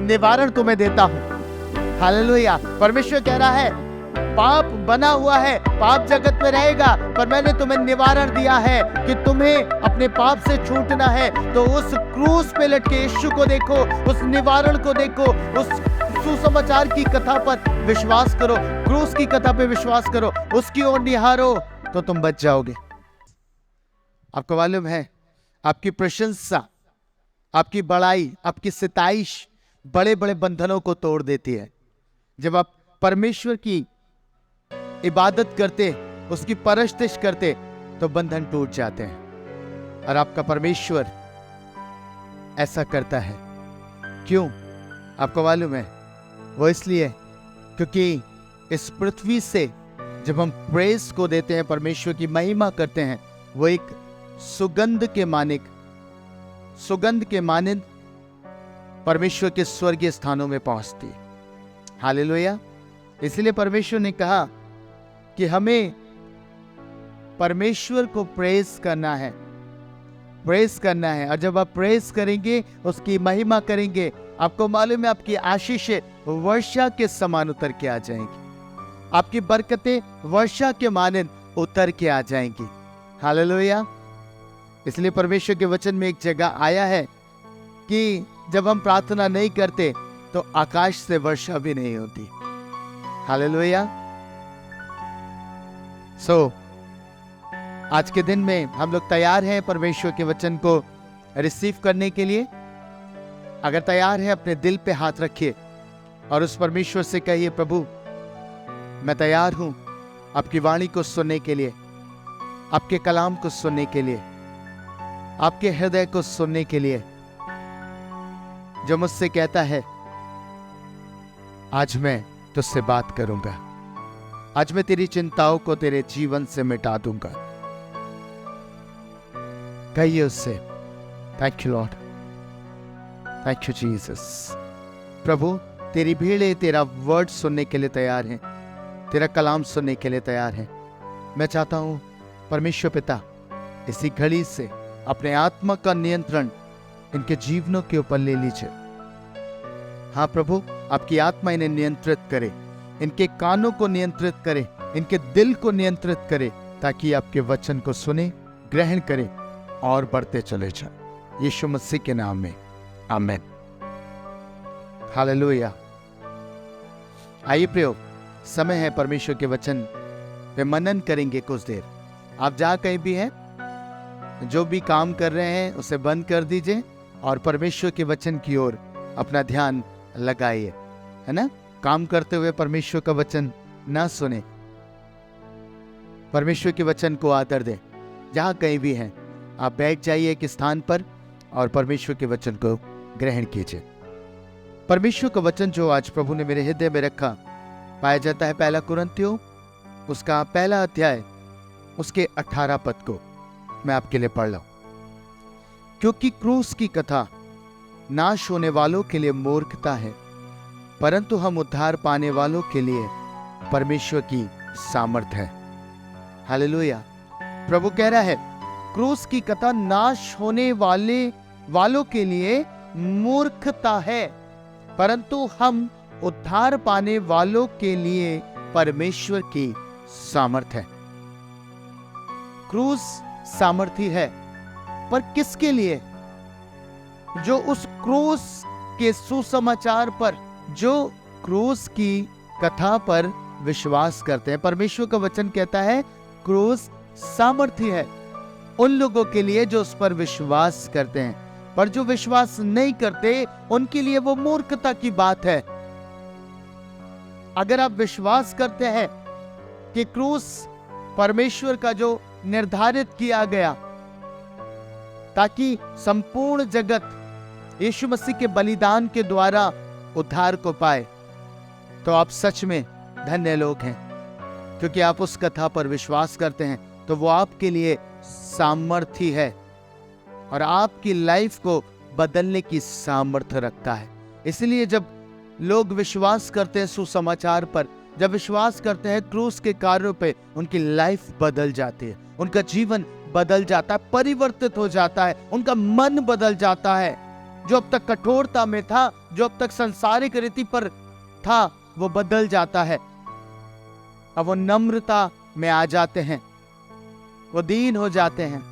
निवारण तुम्हें देता हूं। हालेलुया। परमेश्वर कह रहा है पाप बना हुआ है, पाप जगत में रहेगा, पर मैंने तुम्हें निवारण दिया है कि तुम्हें अपने पाप से छूटना है। तो उस क्रूस पे लटके यीशु को देखो, उस निवारण को देखो, उस सुसमाचार की कथा पर विश्वास करो, क्रूस की कथा पे विश्वास करो, उसकी ओर निहारो तो तुम बच जाओगे। आपको मालूम है आपकी प्रशंसा, आपकी बड़ाई, आपकी सिताइश बड़े बड़े बंधनों को तोड़ देती है। जब आप परमेश्वर की इबादत करते, उसकी परस्तिश करते, तो बंधन टूट जाते हैं। और आपका परमेश्वर ऐसा करता है। क्यों? आपको मालूम है वो इसलिए क्योंकि इस पृथ्वी से जब हम प्रेज को देते हैं, परमेश्वर की महिमा करते हैं, वो एक सुगंध के मानिंद परमेश्वर के स्वर्गीय स्थानों में पहुंचती है। हालेलुया। इसलिए परमेश्वर ने कहा कि हमें परमेश्वर को प्रेज करना है, और जब आप प्रेज करेंगे, उसकी महिमा करेंगे, आपको मालूम है आपकी आशीषें वर्षा के समान उतर के आ जाएंगी, आपकी बरकतें वर्षा के मानिंद उतर के आ जाएंगी। हालेलुया। इसलिए परमेश्वर के वचन में एक जगह आया है कि जब हम प्रार्थना नहीं करते तो आकाश से वर्षा भी नहीं होती। हालेलुया। आज के दिन में हम लोग तैयार हैं परमेश्वर के वचन को रिसीव करने के लिए। अगर तैयार है, अपने दिल पे हाथ रखिए और उस परमेश्वर से कहिए, प्रभु मैं तैयार हूं आपकी वाणी को सुनने के लिए, आपके कलाम को सुनने के लिए, आपके हृदय को सुनने के लिए, जो मुझसे कहता है आज मैं तुझसे बात करूंगा, आज मैं तेरी चिंताओं को तेरे जीवन से मिटा दूंगा। कहिए उससे, thank you Lord, thank you Jesus. प्रभु तेरी भीड़ें तेरा वर्ड सुनने के लिए तैयार हैं, तेरा कलाम सुनने के लिए तैयार हैं। मैं चाहता हूं परमेश्वर पिता इसी घड़ी से अपने आत्मा का नियंत्रण इनके जीवनों के ऊपर ले लीजिए। हाँ प्रभु, आपकी आत्मा इन्हें नियंत्रित करे, इनके कानों को नियंत्रित करे, इनके दिल को नियंत्रित करे, ताकि आपके वचन को सुने, ग्रहण करे और बढ़ते चले जाए। यीशु मसीह के नाम में आमीन। हालेलुया। आइए प्रियो, समय है परमेश्वर के वचन पे मनन करेंगे कुछ देर। आप जहां कहीं भी हैं, जो भी काम कर रहे हैं उसे बंद कर दीजिए और परमेश्वर के वचन की ओर अपना ध्यान लगाइए, है ना। काम करते हुए परमेश्वर का वचन ना सुने, परमेश्वर के वचन को आदर दें। जहां कहीं भी हैं आप बैठ जाइए एक स्थान पर और परमेश्वर के वचन को ग्रहण कीजिए। परमेश्वर का वचन जो आज प्रभु ने मेरे हृदय में रखा पाया जाता है पहला कुरिन्थियों उसका पहला अध्याय उसके 18 पद को मैं आपके लिए पढ़ रहा हूं। क्योंकि क्रूस की कथा नाश होने वालों के लिए मूर्खता है, परंतु हम उद्धार पाने वालों के लिए परमेश्वर की सामर्थ है। हालेलुया। प्रभु कह रहा है क्रूस की कथा नाश होने वालों के लिए मूर्खता है, परंतु हम उद्धार पाने वालों के लिए परमेश्वर की सामर्थ है। क्रूस सामर्थी है, पर किसके लिए? जो उस क्रूस के सुसमाचार पर, जो क्रूस की कथा पर विश्वास करते हैं। परमेश्वर का वचन कहता है क्रूस सामर्थी है उन लोगों के लिए जो उस पर विश्वास करते हैं, पर जो विश्वास नहीं करते उनके लिए वो मूर्खता की बात है। अगर आप विश्वास करते हैं कि क्रूस परमेश्वर का जो निर्धारित किया गया ताकि संपूर्ण जगत यीशु मसीह के बलिदान के द्वारा उद्धार को पाए, तो आप सच में धन्य लोग हैं, क्योंकि आप उस कथा पर विश्वास करते हैं। तो वो आपके लिए सामर्थी है और आपकी लाइफ को बदलने की सामर्थ्य रखता है। इसलिए जब लोग विश्वास करते हैं सुसमाचार पर, जब विश्वास करते हैं क्रूस के कार्यों पे, उनकी लाइफ बदल जाती है, उनका जीवन बदल जाता है, परिवर्तित हो जाता है, उनका मन बदल जाता है। जो अब तक कठोरता में था, जो अब तक सांसारिक रीति पर था, वो बदल जाता है। अब वो नम्रता में आ जाते हैं, वो दीन हो जाते हैं।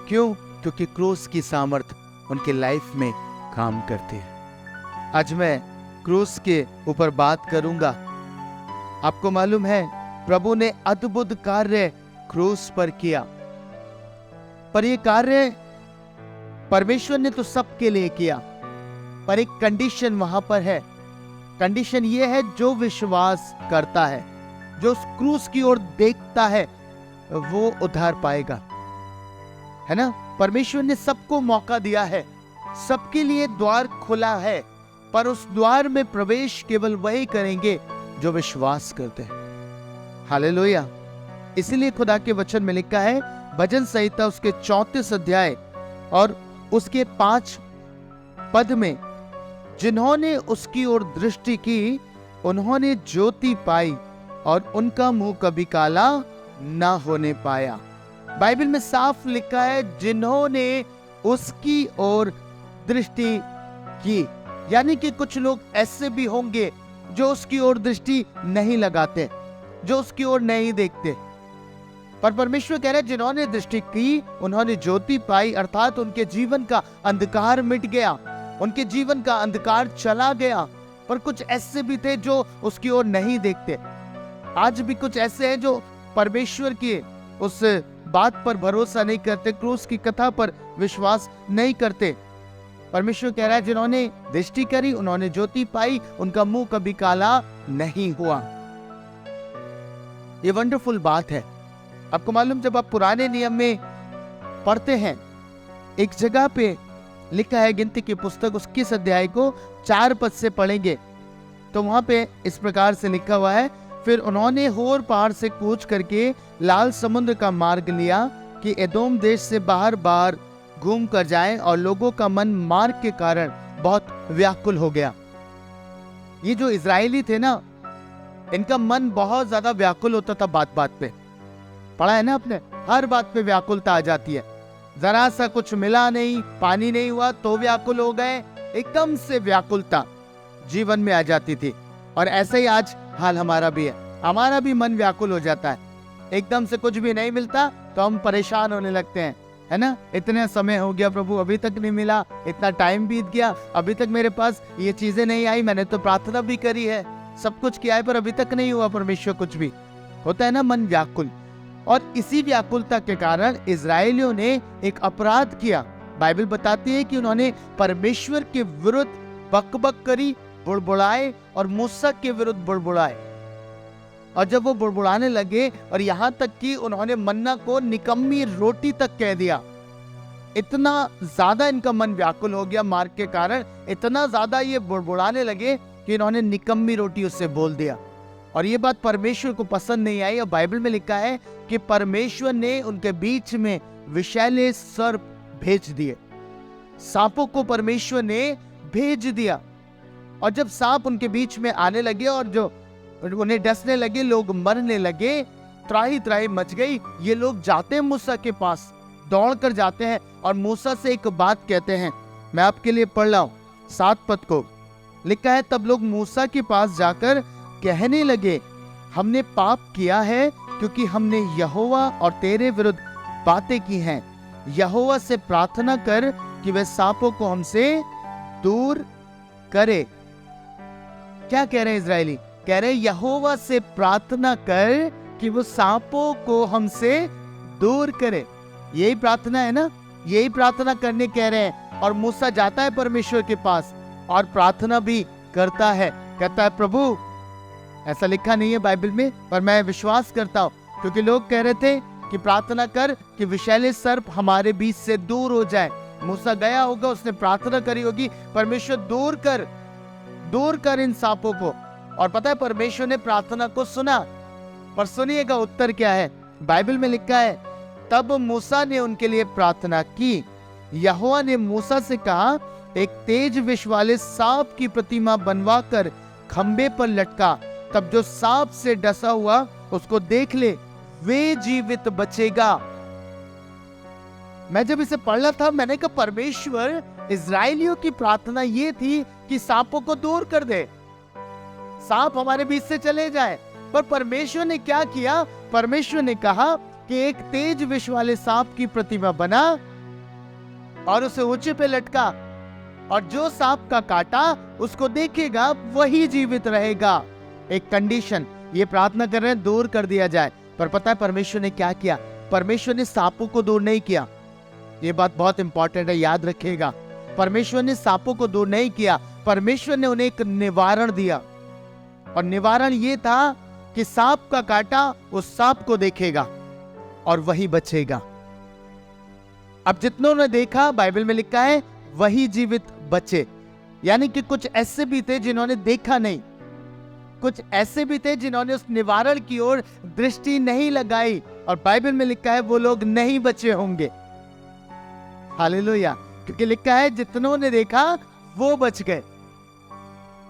क्यों? क्योंकि क्रूस की सामर्थ उनकी लाइफ में काम करती है। आज मैं क्रूस के ऊपर बात करूंगा। आपको मालूम है, प्रभु ने अद्भुत कार्य क्रूस पर किया, पर यह कार्य परमेश्वर ने तो सबके लिए किया, पर एक कंडीशन वहां पर है। कंडीशन यह है, जो विश्वास करता है, जो उस क्रूस की ओर देखता है, वो उद्धार पाएगा, है ना। परमेश्वर ने सबको मौका दिया है, सबके लिए द्वार खुला है, पर उस द्वार में प्रवेश केवल वही करेंगे जो विश्वास करते हैं। हालेलुया। इसीलिए खुदा के वचन में लिखा है, भजन संहिता उसके 34 अध्याय और उसके 5 पद में, जिन्होंने उसकी ओर दृष्टि की उन्होंने ज्योति पाई और उनका मुंह कभी काला ना होने पाया। बाइबल में साफ लिखा है, जिन्होंने उसकी ओर दृष्टि की, यानी कि कुछ लोग ऐसे भी होंगे जो उसकी ओर दृष्टि नहीं लगाते, जो उसकी ओर नहीं देखते, पर परमेश्वर कह रहे हैं जिन्होंने दृष्टि की उन्होंने ज्योति पाई, अर्थात उनके जीवन का अंधकार मिट गया, उनके जीवन का अंधकार चला गया। पर कुछ ऐसे भी थे जो उसकी ओर नहीं देखते। आज भी कुछ ऐसे हैं जो परमेश्वर की उस बात पर भरोसा नहीं करते, क्रूस की कथा पर विश्वास नहीं करते। परमेश्वर कह रहा है, जिन्होंने दृष्टि करी उन्होंने ज्योति पाई, उनका मुंह कभी काला नहीं हुआ। ये वंडरफुल बात है। आपको मालूम, जब आप पुराने नियम में पढ़ते हैं, एक जगह पे लिखा है, गिनती की पुस्तक उस 21 अध्याय को 4 पद से पढ़ेंगे तो वहां पे इस प्रकार से लिखा हुआ है, फिर उन्होंने होर पहाड़ से कूच करके लाल समुद्र का मार्ग लिया कि एदोम देश से बाहर बाहर घूम कर जाएं, और लोगों का मन मार्ग के कारण बहुत व्याकुल हो गया। ये जो इजरायली थे ना, इनका मन बहुत ज्यादा व्याकुल होता था। बात बात पे पढ़ा है ना आपने, हर बात पे व्याकुलता आ जाती है। जरा सा कुछ मिला नहीं, पानी नहीं हुआ तो व्याकुल हो गए, एकदम से व्याकुलता जीवन में आ जाती थी। और ऐसे ही आज हाल हमारा भी है, हमारा भी मन व्याकुल हो जाता है। एकदम से कुछ भी नहीं मिलता तो हम परेशान होने लगते हैं, है ना। इतने समय हो गया प्रभु, अभी तक नहीं मिला, इतना टाइम बीत गया, अभी तक मेरे पास ये चीजें नहीं आई, मैंने तो प्रार्थना भी करी है, सब कुछ किया है, पर अभी तक नहीं हुआ परमेश्वर कुछ भी। होता है ना मन व्याकुल। और इसी व्याकुलता के कारण इजरायलियों ने एक अपराध किया। बाइबल बताती है कि उन्होंने परमेश्वर के विरुद्ध बकबक करी, बुड़बुड़ाए और मूसा के विरुद्ध बुड़बुड़ाए। और जब वो बुड़बुड़ाने लगे, और यहाँ तक कि उन्होंने मन्ना को निकम्मी रोटी तक कह दिया, इतना ज्यादा इनका मन व्याकुल हो गया मार्ग के कारण, इतना ज्यादा ये बुड़बुड़ाने लगे कि इन्होंने निकम्मी रोटी उससे बोल दिया। और ये बात परमेश्वर को पसंद नहीं आई। और बाइबल में लिखा है कि परमेश्वर ने उनके बीच में विषैले सर्प भेज दिए, सांपों को परमेश्वर ने भेज दिया। और जब सांप उनके बीच में आने लगे और जो उन्हें डसने लगे, लोग मरने लगे, त्राही त्राही मच गई। ये लोग जाते हैं मूसा के पास, दौड़ कर जाते हैं और मूसा से एक बात कहते हैं। मैं आपके लिए पढ़ रहा हूं 7 पद को। लिखा है, तब लोग मूसा के पास जाकर कहने लगे, हमने पाप किया है क्योंकि हमने यहोवा और तेरे विरुद्ध बातें की हैं। यहोवा से प्रार्थना कर कि वह सांपों को हमसे दूर करे। क्या कह रहे हैं इजरायली? कह रहे हैं यहोवा से प्रार्थना कर कि वो सांपों को हमसे दूर करे। यही प्रार्थना है ना, यही प्रार्थना करने कह रहे हैं। और मूसा जाता है परमेश्वर के पास और प्रार्थना भी करता है, कहता है प्रभु, ऐसा लिखा नहीं है बाइबल में पर मैं विश्वास करता हूं, क्योंकि लोग कह रहे थे कि प्रार्थना कर कि विषैले सर्प हमारे बीच से दूर हो जाए। मूसा गया होगा, उसने प्रार्थना करी होगी, परमेश्वर दूर कर इन सांपों को। और पता है परमेश्वर ने प्रार्थना को सुना। पर सुनिएगा उत्तर क्या है। बाइबल में लिखा है, तब मूसा ने उनके लिए प्रार्थना की। यहोवा ने मूसा से कहा, एक तेज विष वाले सांप की प्रतिमा बनवा कर खंबे पर लटका, तब जो सांप से डसा हुआ उसको देख ले, वे जीवित बचेगा। मैं जब इसे पढ़ रहा था, मैंने कहा परमेश्वर, इजराइलियों की प्रार्थना ये थी कि सांपों को दूर कर दे, सांप हमारे बीच से चले जाए। पर परमेश्वर ने क्या किया? परमेश्वर ने कहा कि एक तेज विष वाले सांप की प्रतिमा बना और उसे ऊंचे पे लटका, और जो सांप का काटा उसको देखेगा वही जीवित रहेगा। एक कंडीशन, ये प्रार्थना कर रहे हैं दूर कर दिया जाए। पर पता है परमेश्वर ने क्या किया? परमेश्वर ने सांपों को दूर नहीं किया। ये बात बहुत इंपॉर्टेंट है, याद रखिएगा। परमेश्वर ने सांपों को दूर नहीं किया, परमेश्वर ने उन्हें एक निवारण दिया। और निवारण ये था कि सांप का काटा उस सांप को देखेगा और वही बचेगा। अब जितनों ने देखा, बाइबल में लिखा है, वही जीवित बचे। यानी कि कुछ ऐसे भी थे जिन्होंने देखा नहीं, कुछ ऐसे भी थे जिन्होंने उस निवारण की ओर दृष्टि नहीं लगाई, और बाइबल में लिखा है वो लोग नहीं बचे होंगे। हालेलुया। क्योंकि लिखा है जितनों ने देखा वो बच गए।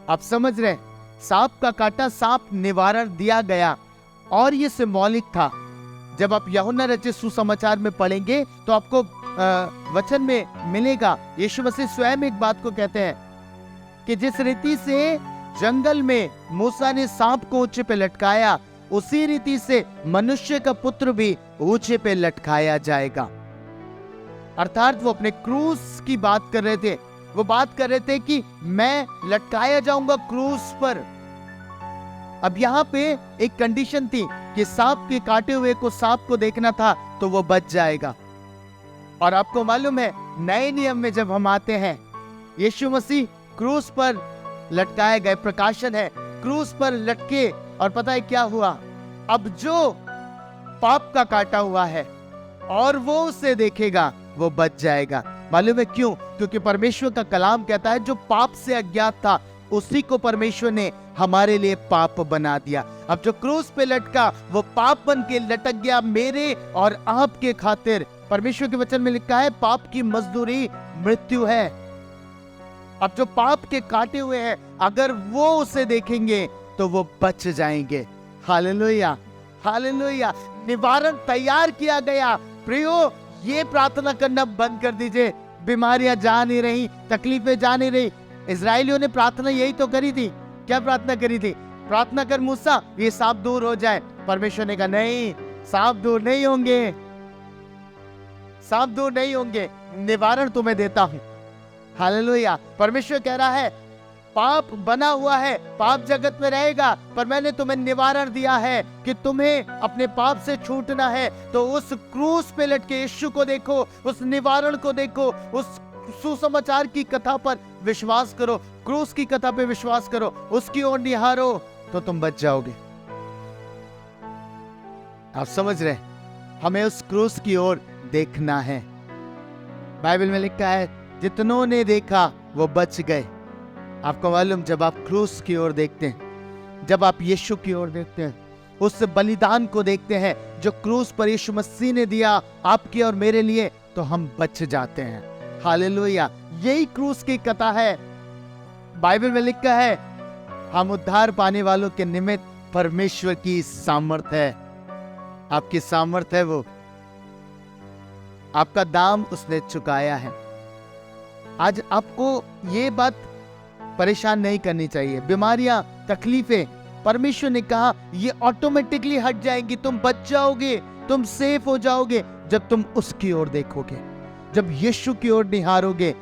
आप समझ रहे, सांप का काटा, सांप निवारण दिया गया। और ये सिंबॉलिक था। जब आप यूहन्ना रचित सुसमाचार में पढ़ेंगे तो आपको वचन में मिलेगा, यीशु मसीह स्वयं एक बात को कहते हैं कि जिस रीति से जंगल में मूसा ने सांप को ऊंचे पे लटकाया, उसी रीति से मनुष्य का पुत्र भी ऊंचे पे लटकाया जाएगा। अर्थात वो अपने क्रूस की बात कर रहे थे। वो बात कर रहे थे कि मैं लटकाया जाऊंगा क्रूस पर। अब यहाँ पे एक कंडीशन थी कि सांप के काटे हुए को सांप को देखना था तो वो बच जाएगा। और आपको मालूम है, नए नियम में जब हम आते हैं, यीशु मसीह क्रूस पर लटकाए गए। प्रकाशन है, क्रूस पर लटके, और पता है क्या हुआ? अब जो पाप का काटा हुआ है और वो उसे देखेगा, वो बच जाएगा। मालूम है क्यों? क्योंकि परमेश्वर का कलाम कहता है जो पाप से अज्ञात था उसी को परमेश्वर ने हमारे लिए पाप बना दिया। अब जो क्रूस पे लटका वो पाप बन के लटक गया मेरे और आपके खातिर। परमेश्वर के वचन में लिखा है पाप की मजदूरी मृत्यु है। अब जो पाप के काटे हुए हैं, अगर वो उसे देखेंगे तो वो बच जाएंगे। Hallelujah, hallelujah. निवारण तैयार किया गया। प्रियो, ये प्रार्थना करना बंद कर दीजिए। बीमारियां जा नहीं रही, तकलीफें जा नहीं रही। इजराइलियों ने प्रार्थना यही तो करी थी। क्या प्रार्थना करी थी? प्रार्थना कर मूसा, ये सांप दूर हो जाए। परमेश्वर ने कहा नहीं, सांप दूर नहीं होंगे, सांप दूर नहीं होंगे, निवारण तुम्हें देता हूं। हालेलुया। परमेश्वर कह रहा है पाप बना हुआ है, पाप जगत में रहेगा, पर मैंने तुम्हें निवारण दिया है कि तुम्हें अपने पाप से छूटना है तो उस क्रूस पे लटके यीशु को देखो, उस निवारण को देखो, उस सुसमाचार की कथा पर विश्वास करो, क्रूस की कथा पे विश्वास करो, उसकी ओर निहारो तो तुम बच जाओगे। आप समझ रहे? हमें उस क्रूस की ओर देखना है। बाइबल में लिखा है जितनों ने देखा वो बच गए। आपको मालूम, जब आप क्रूस की ओर देखते हैं, जब आप यीशु की ओर देखते हैं, उस बलिदान को देखते हैं जो क्रूस पर यीशु मसीह ने दिया आपके और मेरे लिए, तो हम बच जाते हैं। हालेलुया। यही क्रूस की कथा है। बाइबल में लिखा है हम उद्धार पाने वालों के निमित्त परमेश्वर की सामर्थ है। आपकी सामर्थ है, वो आपका दाम उसने चुकाया है। आज आपको ये बात परेशान नहीं करनी चाहिए। बीमारियां, तकलीफें, परमेश्वर ने कहा ये ऑटोमेटिकली हट जाएंगी, तुम बच जाओगे, तुम सेफ हो जाओगे जब तुम उसकी ओर देखोगे, जब यीशु की ओर निहारोगे।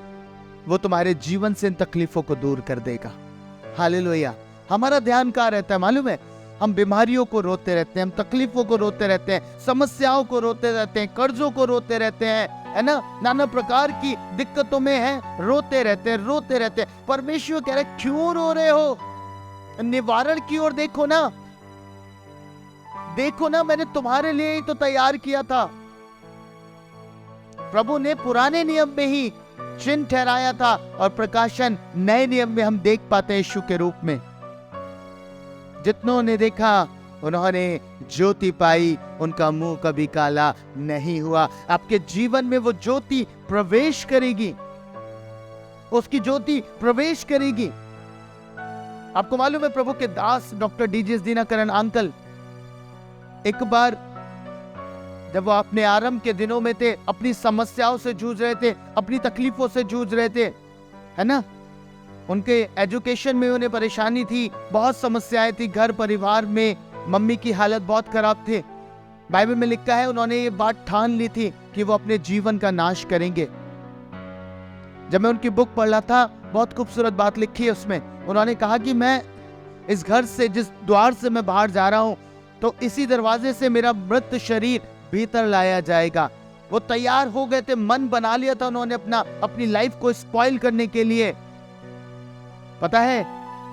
वो तुम्हारे जीवन से इन तकलीफों को दूर कर देगा। हालेलुया। हमारा ध्यान कहाँ रहता है मालूम है? हम बीमारियों को रोते रहते हैं, हम तकलीफों को रोते रहते हैं, समस्याओं को रोते रहते हैं, कर्जों को रोते रहते हैं, है ना, नाना प्रकार की दिक्कतों में हैं, रोते रहते हैं, रोते रहते हैं। परमेश्वर कह रहे क्यों रो रहे हो? निवारण की ओर देखो ना, देखो ना, मैंने तुम्हारे लिए ही तो तैयार किया था। प्रभु ने पुराने नियम में ही चिन्ह ठहराया था और प्रकाशन नए नियम में हम देख पाते हैं यीशु के रूप में। जितनों ने देखा उन्होंने ज्योति पाई, उनका मुंह कभी काला नहीं हुआ। आपके जीवन में वो ज्योति प्रवेश करेगी, उसकी ज्योति प्रवेश करेगी। आपको मालूम है प्रभु के दास डॉक्टर डीजीएस दिनकरन अंकल एक बार जब वो अपने आरंभ के दिनों में थे, अपनी समस्याओं से जूझ रहे थे, अपनी तकलीफों से जूझ रहे थे, है ना। उनके एजुकेशन में उन्हें परेशानी थी, बहुत समस्याएं थी, घर परिवार में मम्मी की हालत बहुत खराब थी। बाइबल में लिखा है उन्होंने ये बात ठान ली थी कि वो अपने जीवन का नाश करेंगे। जब मैं उनकी बुक पढ़ रहा था, बहुत खूबसूरत बात लिखी है उसमें। उन्होंने कहा कि मैं इस घर से, जिस द्वार से मैं बाहर जा रहा हूं, तो इसी दरवाजे से मेरा मृत शरीर भीतर लाया जाएगा। वो तैयार हो गए थे, मन बना लिया था उन्होंने अपनी लाइफ को स्पॉइल करने के लिए। पता है,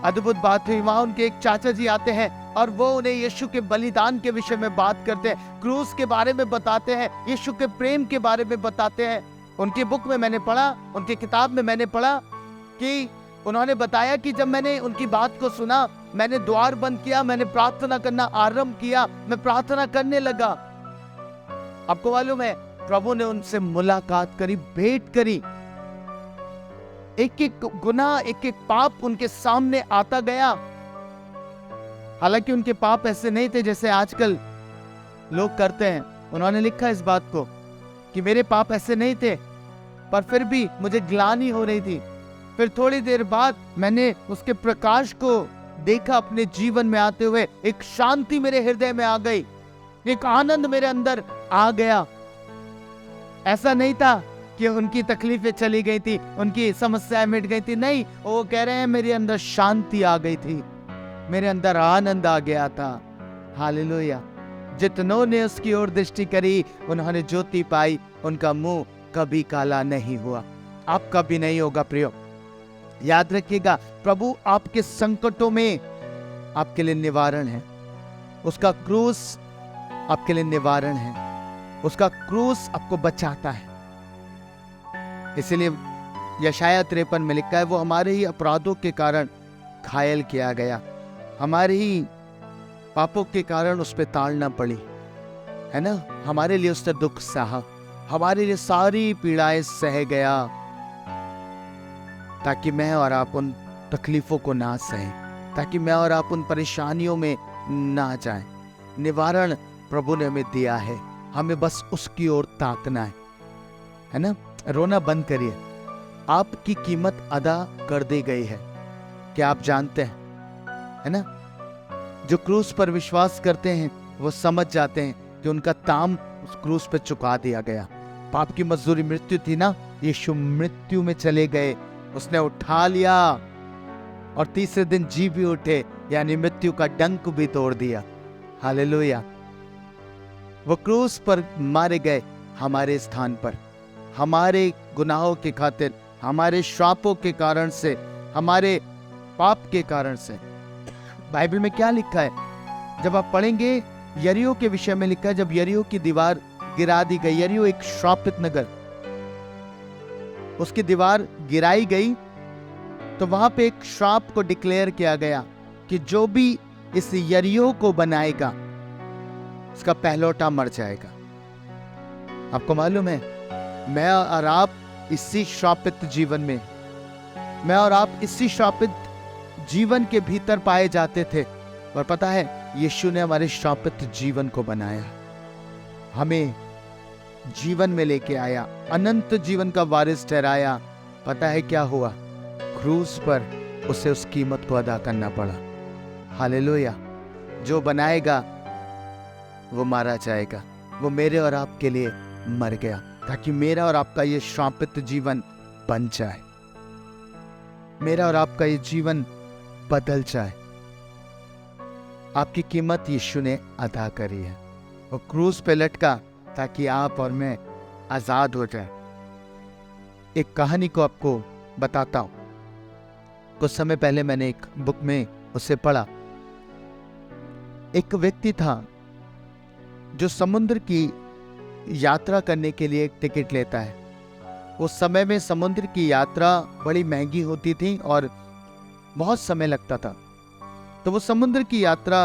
अद्भुत बात हुई, वहां उनके एक चाचा जी आते हैं और वो उन्हें यीशु के बलिदान के विषय में बात करते हैं, क्रूस के बारे में बताते हैं, यीशु के प्रेम के बारे में बताते हैं। उनकी बुक में मैंने पढ़ा, उनकी किताब में मैंने पढ़ा कि उन्होंने बताया कि जब मैंने उनकी बात को सुना, मैंने द्वार बंद किया, मैंने प्रार्थना करना आरंभ किया, मैं प्रार्थना करने लगा। आपको मालूम है, प्रभु ने उनसे मुलाकात करी, भेंट करी। एक एक गुनाह, एक एक पाप उनके सामने आता गया। हालांकि उनके पाप ऐसे नहीं थे जैसे आजकल लोग करते हैं। उन्होंने लिखा इस बात को कि मेरे पाप ऐसे नहीं थे, पर फिर भी मुझे ग्लानि हो रही थी। फिर थोड़ी देर बाद मैंने उसके प्रकाश को देखा अपने जीवन में आते हुए। एक शांति मेरे हृदय में आ गई, एक आनंद मेरे अंदर आ गया। ऐसा नहीं था कि उनकी तकलीफें चली गई थी, उनकी समस्याएं मिट गई थी। नहीं, वो कह रहे हैं मेरे अंदर शांति आ गई थी, मेरे अंदर आनंद आ गया था। हालेलुया। जितनों ने उसकी ओर दृष्टि करी, उन्होंने ज्योति पाई, उनका मुंह कभी काला नहीं हुआ। आपका भी नहीं होगा प्रियो। याद रखिएगा, प्रभु आपके संकटों में आपके लिए निवारण है। उसका क्रूस आपके लिए निवारण है, उसका क्रूस आपको बचाता है। इसलिए यशाया 53 में लिखा है, वो हमारे ही अपराधों के कारण घायल किया गया, हमारे ही पापों के कारण उस पर ताड़ना पड़ी, है ना। हमारे लिए उसने दुख सहा, हमारे लिए सारी पीड़ाएं सह गया, ताकि मैं और आप उन तकलीफों को ना सहें, ताकि मैं और आप उन परेशानियों में ना जाएं। निवारण प्रभु ने हमें दिया है, हमें बस उसकी ओर ताकना है ना। रोना बंद करिए, आपकी कीमत अदा कर दी गई है, क्या आप जानते हैं, है ना। जो क्रूस पर विश्वास करते हैं वो समझ जाते हैं कि उनका दाम उस क्रूस पर चुका दिया गया। पाप की मजदूरी मृत्यु थी ना, यीशु मृत्यु में चले गए, उसने उठा लिया और तीसरे दिन जी भी उठे, यानी मृत्यु का डंक भी तोड़ दिया। हालेलुया। वो क्रूस पर मारे गए हमारे स्थान पर, हमारे गुनाहों के खातिर, हमारे श्रापों के कारण से, हमारे पाप के कारण से। बाइबल में क्या लिखा है, जब आप पढ़ेंगे, यरीहो के विषय में लिखा है, जब यरीहो की दीवार गिरा दी गई, यरीहो एक श्रापित नगर, उसकी दीवार गिराई गई, तो वहां पे एक श्राप को डिक्लेयर किया गया कि जो भी इस यरीहो को बनाएगा उसका पहलौठा मर जाएगा। आपको मालूम है, मैं और आप इसी श्रापित जीवन में, मैं और आप इसी श्रापित जीवन के भीतर पाए जाते थे। और पता है, यीशु ने हमारे श्रापित जीवन को बनाया, हमें जीवन में लेके आया, अनंत जीवन का वारिस ठहराया। पता है क्या हुआ, क्रूस पर उसे उस कीमत को अदा करना पड़ा। हालेलुया। जो बनाएगा वो मारा जाएगा, वो मेरे और आपके लिए मर गया, ताकि मेरा और आपका ये श्रापित जीवन बन जाए, मेरा और आपका ये जीवन बदल जाए। आपकी कीमत यीशु ने अदा करी है, वो क्रूस पे लटका ताकि आप और मैं आजाद हो जाए। एक कहानी को आपको बताता हूं। कुछ समय पहले मैंने एक बुक में उसे पढ़ा। एक व्यक्ति था जो समुद्र की यात्रा करने के लिए एक टिकट लेता है। उस समय में समुद्र की यात्रा बड़ी महंगी होती थी और बहुत समय लगता था। तो वो समुद्र की यात्रा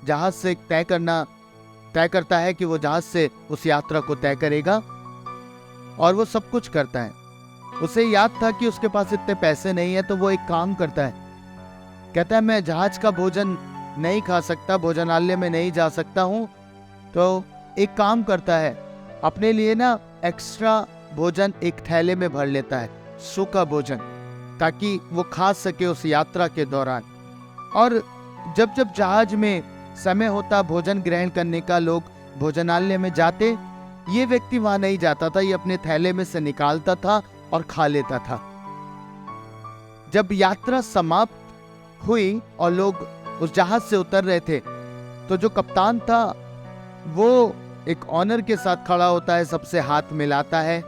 जहाज से तय करता है कि वो जहाज से उस यात्रा को तय करेगा, और वो सब कुछ करता है। उसे याद था कि उसके पास इतने पैसे नहीं है, तो वो एक काम करता है, कहता है मैं जहाज का भोजन नहीं खा सकता, भोजनालय में नहीं जा सकता हूँ, तो एक काम करता है, अपने लिए ना एक्स्ट्रा भोजन एक थैले में भर लेता है, सूखा भोजन, ताकि वो खा सके उस यात्रा के दौरान। और जब जब जहाज में समय होता भोजन ग्रहण करने का, लोग भोजनालय में जाते, ये व्यक्ति वहां नहीं जाता था, ये अपने थैले में से निकालता था और खा लेता था। जब यात्रा समाप्त हुई और लोग उस जहाज से उतर रहे थे, तो जो कप्तान था वो एक ऑनर के साथ खड़ा होता है, सबसे हाथ मिलाता है,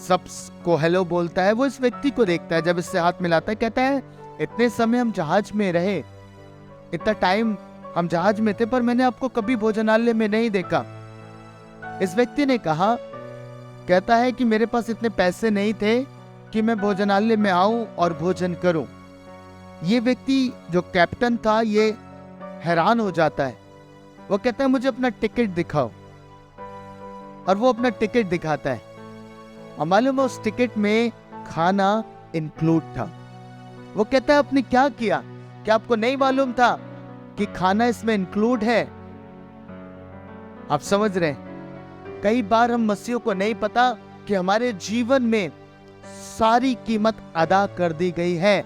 सबको हेलो बोलता है। वो इस व्यक्ति को देखता है, जब इससे हाथ मिलाता है, कहता है इतने समय हम जहाज में रहे, इतना टाइम हम जहाज में थे, पर मैंने आपको कभी भोजनालय में नहीं देखा। इस व्यक्ति ने कहा, कहता है कि मेरे पास इतने पैसे नहीं थे कि मैं भोजनालय में आऊं और भोजन करूं। ये व्यक्ति जो कैप्टन था, ये हैरान हो जाता है। वो कहता है मुझे अपना टिकट दिखाओ, और वो अपना टिकट दिखाता है। और मालूम है उस टिकट में खाना इंक्लूड था। वो कहता है आपने क्या किया, क्या आपको नहीं मालूम था कि खाना इसमें इंक्लूड है? आप समझ रहे हैं, कई बार हम मसीहों को नहीं पता कि हमारे जीवन में सारी कीमत अदा कर दी गई है।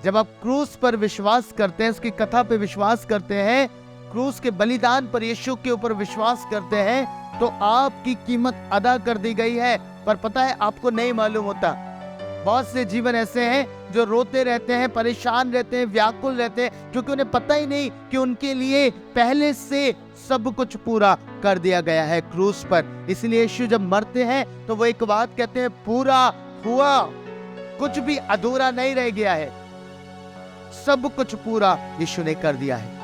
जब आप क्रूस पर विश्वास करते हैं, उसकी कथा पे विश्वास करते हैं, क्रूस के बलिदान पर, यीशु के ऊपर विश्वास करते हैं, तो आपकी कीमत अदा कर दी गई है। पर पता है आपको नहीं मालूम होता। बहुत से जीवन ऐसे हैं जो रोते रहते हैं, परेशान रहते हैं, व्याकुल रहते हैं, क्योंकि उन्हें पता ही नहीं कि उनके लिए पहले से सब कुछ पूरा कर दिया गया है क्रूस पर। इसलिए यीशु जब मरते हैं तो वो एक बात कहते हैं, पूरा हुआ, कुछ भी अधूरा नहीं रह गया है, सब कुछ पूरा यीशु ने कर दिया है।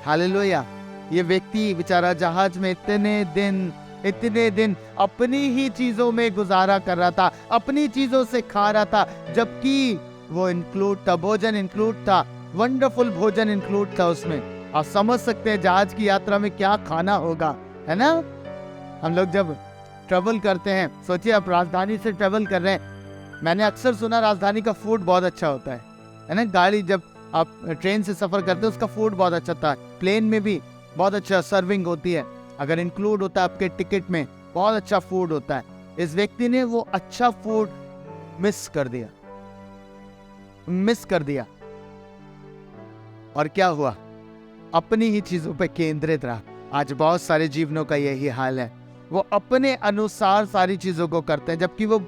हालेलुया। ये व्यक्ति बेचारा जहाज में इतने दिन अपनी ही चीजों में गुजारा कर रहा था, अपनी चीजों से खा रहा था, जबकि वो इंक्लूड था, भोजन इंक्लूड था, वंडरफुल भोजन इंक्लूड था उसमें। आप समझ सकते हैं जहाज की यात्रा में क्या खाना होगा, है ना? हम लोग जब ट्रेवल करते हैं, सोचिए आप राजधानी से ट्रेवल कर रहे हैं, मैंने अक्सर सुना राजधानी का फूड बहुत अच्छा होता है ना? गाड़ी जब आप ट्रेन से सफर करते हैं उसका फूड बहुत अच्छा था, प्लेन में भी बहुत अच्छा सर्विंग होती है, अगर इंक्लूड होता है आपके टिकट में, बहुत अच्छा फूड होता है। इस व्यक्ति ने वो अच्छा फूड मिस कर दिया। और क्या हुआ? अपनी ही चीजों पे केंद्रित रहा। आज बहुत सारे जीवनों का यही हाल है, वो अपने अनुसार सारी चीजों को करते हैं, जबकि वो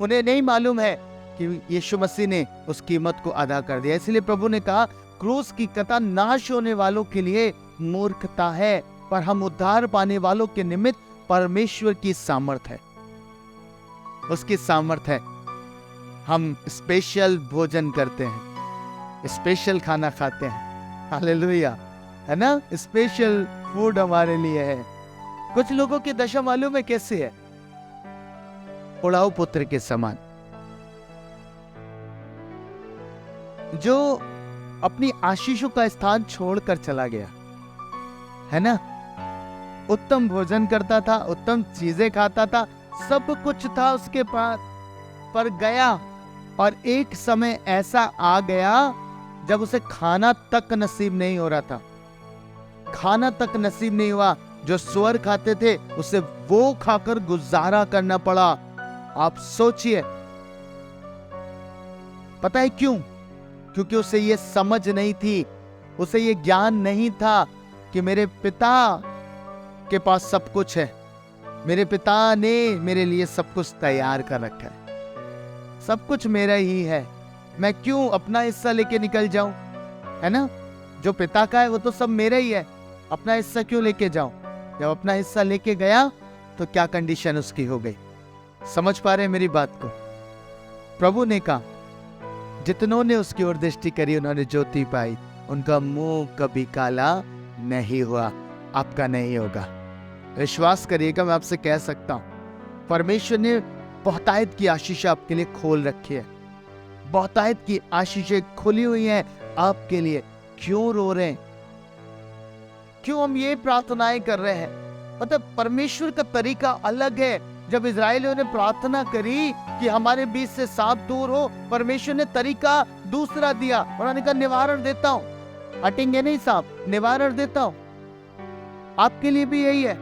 उन्हें नहीं मालूम है कि यीशु मसीह ने उस कीमत को अदा कर दिया। इसलिए प्रभु ने कहा, क्रूस की कथा नाश होने वालों के लिए मूर्खता है, पर हम उद्धार पाने वालों के निमित्त परमेश्वर की सामर्थ है, उसकी सामर्थ है। हम स्पेशल भोजन करते हैं, स्पेशल खाना खाते हैं, हालेलुया, है ना? स्पेशल फूड हमारे लिए है। कुछ लोगों की दशा मालूम है कैसी है? उड़ाऊ पुत्र के समान, जो अपनी आशीषों का स्थान छोड़कर चला गया, है ना? उत्तम भोजन करता था, उत्तम चीजें खाता था, सब कुछ था उसके पास, पर गया और एक समय ऐसा आ गया जब उसे खाना तक नसीब नहीं हो रहा था, खाना तक नसीब नहीं हुआ। जो सुअर खाते थे उसे वो खाकर गुजारा करना पड़ा। आप सोचिए, पता है क्यों? क्योंकि उसे ये समझ नहीं थी, उसे ये ज्ञान नहीं था कि मेरे पिता के पास सब कुछ है, मेरे पिता ने मेरे लिए सब कुछ तैयार कर रखा है, सब कुछ मेरा ही है, मैं क्यों अपना हिस्सा लेके निकल जाऊं, है ना? जो पिता का है वो तो सब मेरा ही है, अपना हिस्सा क्यों लेके जाऊं? जब अपना हिस्सा लेके गया तो क्या कंडीशन उसकी हो गई। समझ पा रहे हैं मेरी बात को? प्रभु ने कहा, जितनों ने उसकी ओर दृष्टि करी उन्होंने ज्योति पाई, उनका मुंह कभी काला नहीं हुआ, आपका नहीं होगा। विश्वास करिएगा, मैं आपसे कह सकता हूं, परमेश्वर ने बहुतायत की आशीष आपके लिए खोल रखी है, बहुतायत की आशीषें खुली हुई हैं आपके लिए। क्यों रो रहे हैं? क्यों हम ये प्रार्थनाएं कर रहे हैं? मतलब परमेश्वर का तरीका अलग है। जब इजराइलियों ने प्रार्थना करी कि हमारे बीच से सांप दूर हो, परमेश्वर ने तरीका दूसरा दिया। उन्होंने कहा निवारण देता हूं, हटेंगे नहीं सांप, निवारण देता हूं। आपके लिए भी यही है।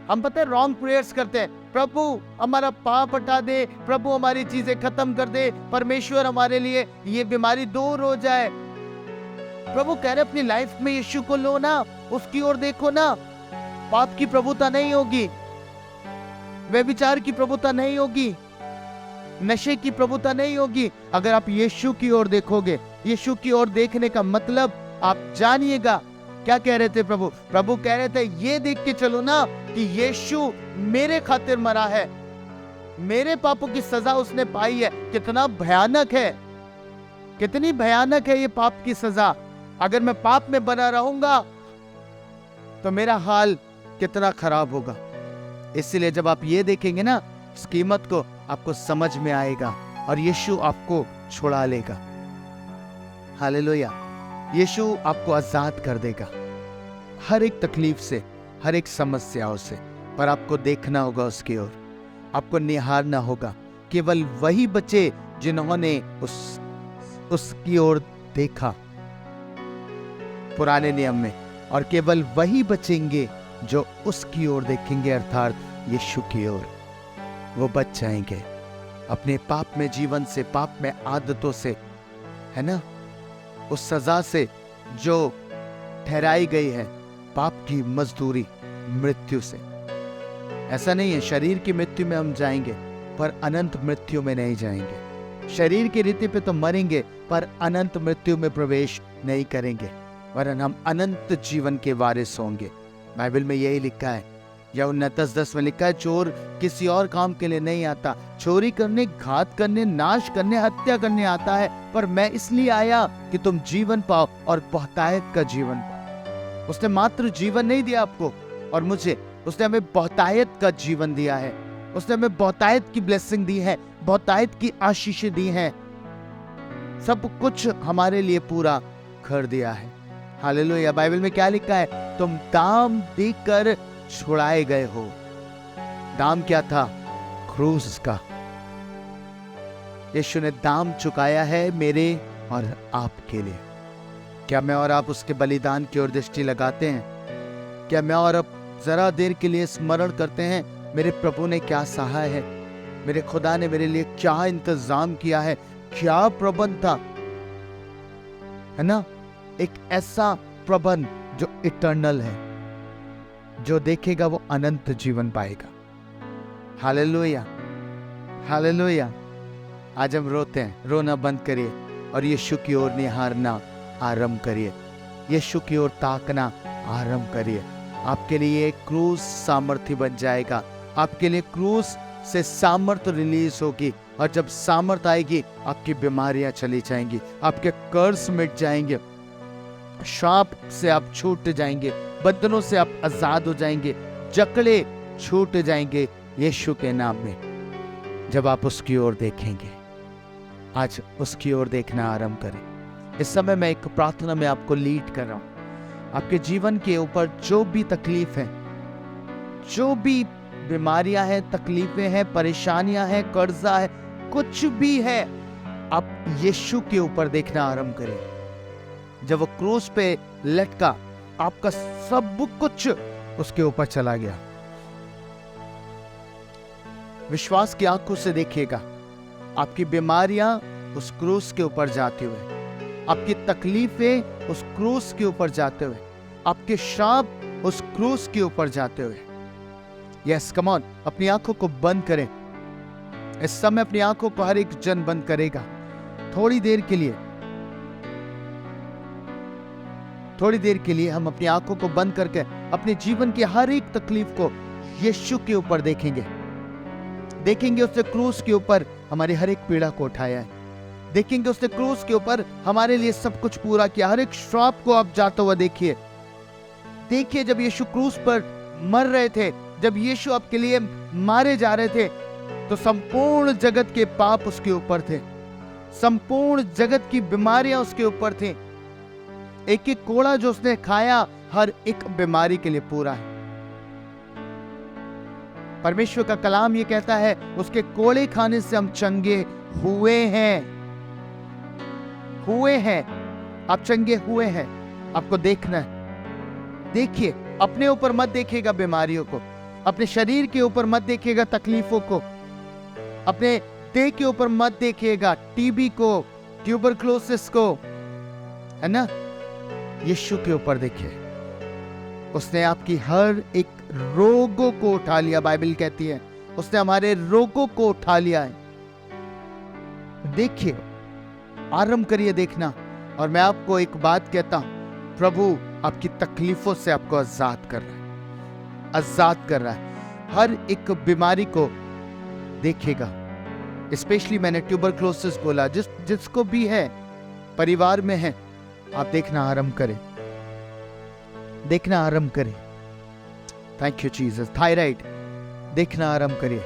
हम पता है रॉन्ग प्रेयर्स करते हैं, प्रभु हमारा पाप हटा दे, प्रभु हमारी चीजें खत्म कर दे, परमेश्वर हमारे लिए ये बीमारी दूर हो जाए। प्रभु कह रहे अपनी लाइफ में यीशु को लो ना, उसकी ओर देखो ना। पाप की प्रभुता नहीं होगी, व्यभिचार की प्रभुता नहीं होगी, नशे की प्रभुता नहीं होगी, अगर आप यीशु की ओर देखोगे। यीशु की ओर देखने का मतलब आप जानिएगा क्या कह रहे थे प्रभु। प्रभु कह रहे थे ये देख के चलो ना कि यीशु मेरे खातिर मरा है, मेरे पापों की सजा उसने पाई है। कितना भयानक है, कितनी भयानक है ये पाप की सजा। अगर मैं पाप में बना रहूंगा तो मेरा हाल कितना खराब होगा। इसलिए जब आप ये देखेंगे ना इस कीमत को, आपको समझ में आएगा और यीशु आपको छुड़ा लेगा। हालेलुया। यीशु आपको आजाद कर देगा हर एक तकलीफ से, हर एक समस्याओं से, पर आपको देखना होगा उसकी ओर, आपको निहारना होगा। केवल वही बचे जिन्होंने उसकी ओर देखा पुराने नियम में, और केवल वही बचेंगे जो उसकी ओर देखेंगे, अर्थात यीशु की ओर। वो बच जाएंगे अपने पाप में जीवन से, पाप में आदतों से, है ना, उस सजा से जो ठहराई गई है, पाप की मजदूरी मृत्यु से। ऐसा नहीं है शरीर की मृत्यु में हम जाएंगे पर अनंत मृत्यु में नहीं जाएंगे। शरीर की रीति पे तो मरेंगे पर अनंत मृत्यु में प्रवेश नहीं करेंगे, वरन हम अनंत जीवन के वारिस होंगे। बाइबल में यही लिखा है, यूहन्ना 10:10 में लिखा है, चोर किसी और काम के लिए नहीं आता, चोरी करने, घात करने, नाश करने, हत्या करने आता है, पर मैं इसलिए आया कि तुम जीवन पाओ और बहुतायत का जीवन पाओ। उसने मात्र जीवन नहीं दिया आपको और मुझे, उसने हमें बहुतायत का जीवन दिया है। उसने हमें बहुतायत की ब्लेसिंग दी है, बहुतायत की आशीषें दी हैं, सब कुछ हमारे लिए पूरा कर दिया है। हालेलुया। बाइबल में क्या लिखा है, तुम दाम देकर छुड़ाए गए हो। दाम क्या था? क्रूस का। यीशु ने दाम चुकाया है मेरे और आपके लिए। क्या मैं और आप उसके बलिदान की ओर दृष्टि लगाते हैं? क्या मैं और आप जरा देर के लिए स्मरण करते हैं मेरे प्रभु ने क्या सहा है, मेरे खुदा ने मेरे लिए क्या इंतजाम किया है, क्या प्रबंध था, है ना? एक ऐसा प्रबंध जो इटर्नल है, जो देखेगा वो अनंत जीवन पाएगा। Hallelujah, hallelujah. आज हम रोते हैं, रोना बंद करिए और यीशु की ओर निहारना आरंभ करिए, यीशु की ओर ताकना आरंभ करिए। आपके लिए क्रूस सामर्थ्य बन जाएगा, आपके लिए क्रूस से सामर्थ्य रिलीज होगी, और जब सामर्थ्य आएगी आपकी बीमारियां चली जाएंगी, आपके कर्ज मिट जाएंगे, श्राप से आप छूट जाएंगे, बंधनों से आप आजाद हो जाएंगे, जकड़े छूट जाएंगे यीशु के नाम में। जब आप उसकी ओर देखेंगे, आज उसकी ओर देखना आरंभ करें। इस समय मैं एक प्रार्थना में आपको लीड कर रहा हूं। आपके जीवन के ऊपर जो भी तकलीफ है, जो भी बीमारियां हैं, तकलीफें हैं, परेशानियां हैं, कर्जा है, कुछ भी है, आप यीशु के ऊपर देखना आरंभ करें। जब वो क्रूस पे लटका, आपका सब कुछ उसके ऊपर चला गया। विश्वास की आंखों से देखिएगा, आपकी बीमारियां उस क्रूस के ऊपर जाते हुए, आपकी तकलीफें उस क्रूस के ऊपर जाते हुए, आपके श्राप उस क्रूस के ऊपर जाते हुए। यस, कम ऑन, अपनी आंखों को बंद करें। इस समय अपनी आंखों को हर एक जन बंद करेगा थोड़ी देर के लिए। थोड़ी देर के लिए हम अपनी आंखों को बंद करके अपने जीवन की हर एक तकलीफ को यीशु के ऊपर देखेंगे। देखेंगे उसने क्रूस के ऊपर हमारी हर एक पीड़ा को उठाया है। देखेंगे उसने क्रूस के ऊपर हमारे लिए सब कुछ पूरा किया। हर एक श्राप को आप जाता हुआ देखिए। देखिए, जब यीशु क्रूस पर मर रहे थे, जब यीशु आपके लिए मारे जा रहे थे, तो संपूर्ण जगत के पाप उसके ऊपर थे, संपूर्ण जगत की बीमारियां उसके ऊपर थी। एक एक कोड़ा जो उसने खाया, हर एक बीमारी के लिए पूरा है। परमेश्वर का कलाम ये कहता है, उसके कोड़े खाने से हम चंगे हुए हैं। हुए हैं, आप चंगे हुए हैं। आपको देखना है। देखिए, अपने ऊपर मत देखिएगा बीमारियों को, अपने शरीर के ऊपर मत देखिएगा तकलीफों को, अपने देह के ऊपर मत देखिएगा टीबी को, ट्यूबरक्लोसिस को, है ना। यीशु के ऊपर देखिए, उसने आपकी हर एक रोगों को उठा लिया। बाइबल कहती है उसने हमारे रोगों को उठा लिया है। देखिए, आरंभ करिए देखना। और मैं आपको एक बात कहता हूं, प्रभु आपकी तकलीफों से आपको आजाद कर रहा है, आजाद कर रहा है। हर एक बीमारी को देखेगा। स्पेशली मैंने ट्यूबरक्लोसिस बोला, जिसको भी है, परिवार में है, आप देखना आरंभ करें, देखना आरंभ करें। Thank you Jesus. थायराइड, देखना आरंभ करिए,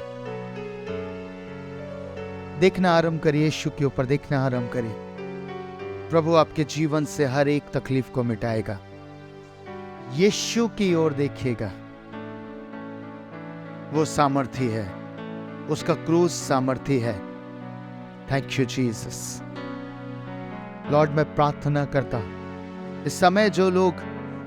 देखना आरंभ करिए, यीशु के ऊपर देखना आरंभ करिए। प्रभु आपके जीवन से हर एक तकलीफ को मिटाएगा। यीशु की ओर देखिएगा, वो सामर्थी है, उसका क्रूस सामर्थी है। Thank you Jesus. लॉर्ड, मैं प्रार्थना करता हूं इस समय जो लोग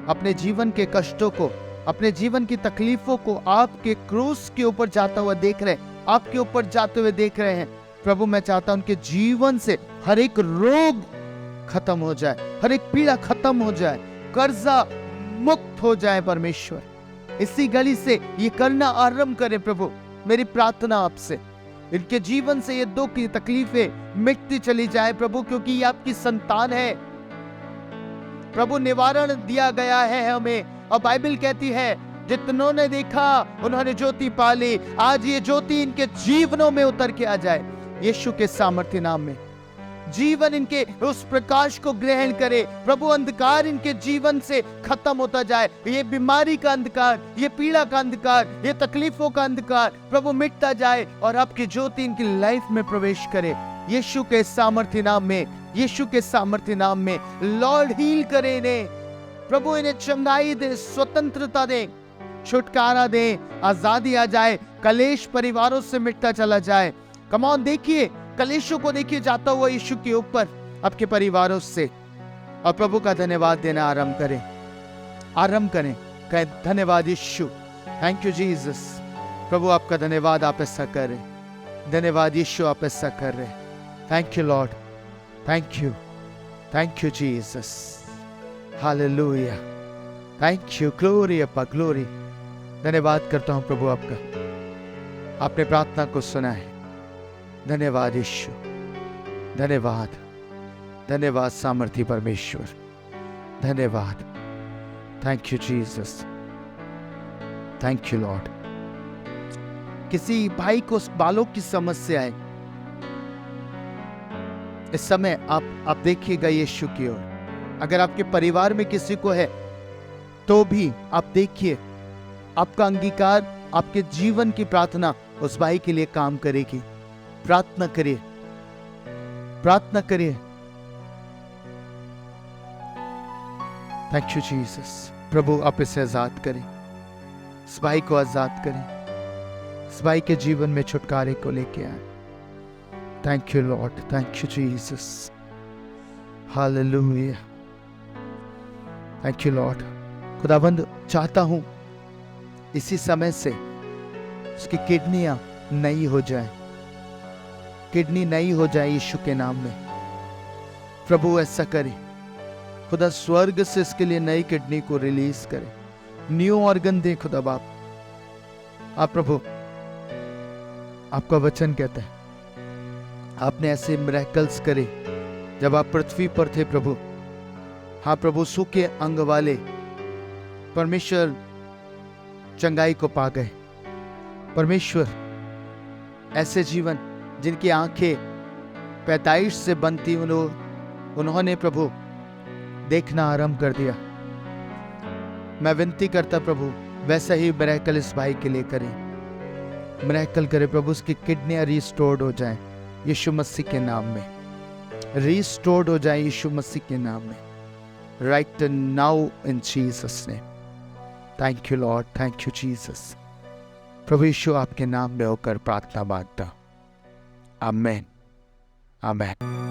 अपने जीवन के कष्टों को, अपने जीवन की तकलीफों को आपके क्रूस के ऊपर जाता हुआ देख रहे हैं, आपके ऊपर जाते हुए देख रहे हैं, प्रभु मैं चाहता हूं उनके जीवन से हर एक रोग खत्म हो जाए, हर एक पीड़ा खत्म हो जाए, कर्जा मुक्त हो जाए। परमेश्वर इसी घड़ी से ये करना आरंभ करें। प्रभु मेरी प्रार्थना आपसे, इनके जीवन से ये दुख की तकलीफें मिटती चली जाए प्रभु, क्योंकि ये आपकी संतान है। प्रभु निवारण दिया गया है हमें, और बाइबल कहती है जितनों ने देखा उन्होंने ज्योति पाली। आज ये ज्योति इनके जीवनों में उतर के आ जाए, यीशु के सामर्थ्य नाम में। जीवन इनके उस प्रकाश को ग्रहण करे प्रभु, अंधकार इनके जीवन से खत्म होता जाए। ये बीमारी का अंधकार, ये पीड़ा का अंधकार, ये तकलीफों का अंधकार प्रभु मिटता जाए, और आपकी ज्योति इनकी लाइफ में प्रवेश करे, यीशु के सामर्थ्य नाम में, यीशु के सामर्थ्य नाम में। लॉर्ड हील करे इन्हें प्रभु, इन्हें चंगाई दे, स्वतंत्रता दे, छुटकारा दे, आजादी आ जाए, कलेश परिवारों से मिटता चला जाए। कम ऑन, देखिए कलेशों को देखिए जाता हुआ यीशु के ऊपर, आपके परिवारों से, और प्रभु का धन्यवाद देना आरंभ करें, आरंभ करें। कहें धन्यवाद यीशु, थैंक यू जीसस। प्रभु आपका धन्यवाद, आप ऐसा कर रहे, धन्यवाद यीशु, आप ऐसा कर रहे। Thank you Lord, thank you Jesus, hallelujah, thank you, glory अपा ग्लोरी। धन्यवाद करता हूं प्रभु आपका, आपने प्रार्थना को सुना है। धन्यवाद यीशु, धन्यवाद, धन्यवाद सामर्थी परमेश्वर, धन्यवाद। Thank you Jesus, thank you Lord. किसी भाई को बालों की समस्या है, इस समय आप देखिएगा यीशु की ओर। अगर आपके परिवार में किसी को है तो भी आप देखिए, आपका अंगीकार, आपके जीवन की प्रार्थना उस भाई के लिए काम करेगी। प्रार्थना करिए, प्रार्थना करिए। Thank you Jesus. प्रभु आप इसे आजाद करें, इस भाई को आजाद करें, इस भाई के जीवन में छुटकारे को लेके आए। Thank you Lord, thank you Jesus, hallelujah, thank you Lord. खुदाबंद चाहता हूं इसी समय से उसकी किडनियां नई हो जाए, किडनी नई हो जाए यीशु के नाम में। प्रभु ऐसा करे, खुदा स्वर्ग से इसके लिए नई किडनी को रिलीज करे, न्यू ऑर्गन दे खुदा बाप। आप प्रभु, आपका वचन कहता है आपने ऐसे मिरेकल्स करे जब आप पृथ्वी पर थे प्रभु। हाँ प्रभु, सूखे अंग वाले परमेश्वर चंगाई को पा गए। परमेश्वर ऐसे जीवन जिनकी आंखें पैदाइश से बंद थी, उन्होंने प्रभु देखना आरंभ कर दिया। मैं विनती करता प्रभु वैसा ही मिरेकल इस भाई के लिए करें, मिरेकल करे प्रभु, उसकी किडनियां रिस्टोर्ड हो जाएं यीशु मसीह के नाम में, रिस्टोर्ड हो जाए यीशु मसीह के नाम में, right now in Jesus name. Thank you Lord, thank you Jesus. प्रभु यीशु आपके नाम में होकर प्रार्थना मांगता, आमेन, आमेन।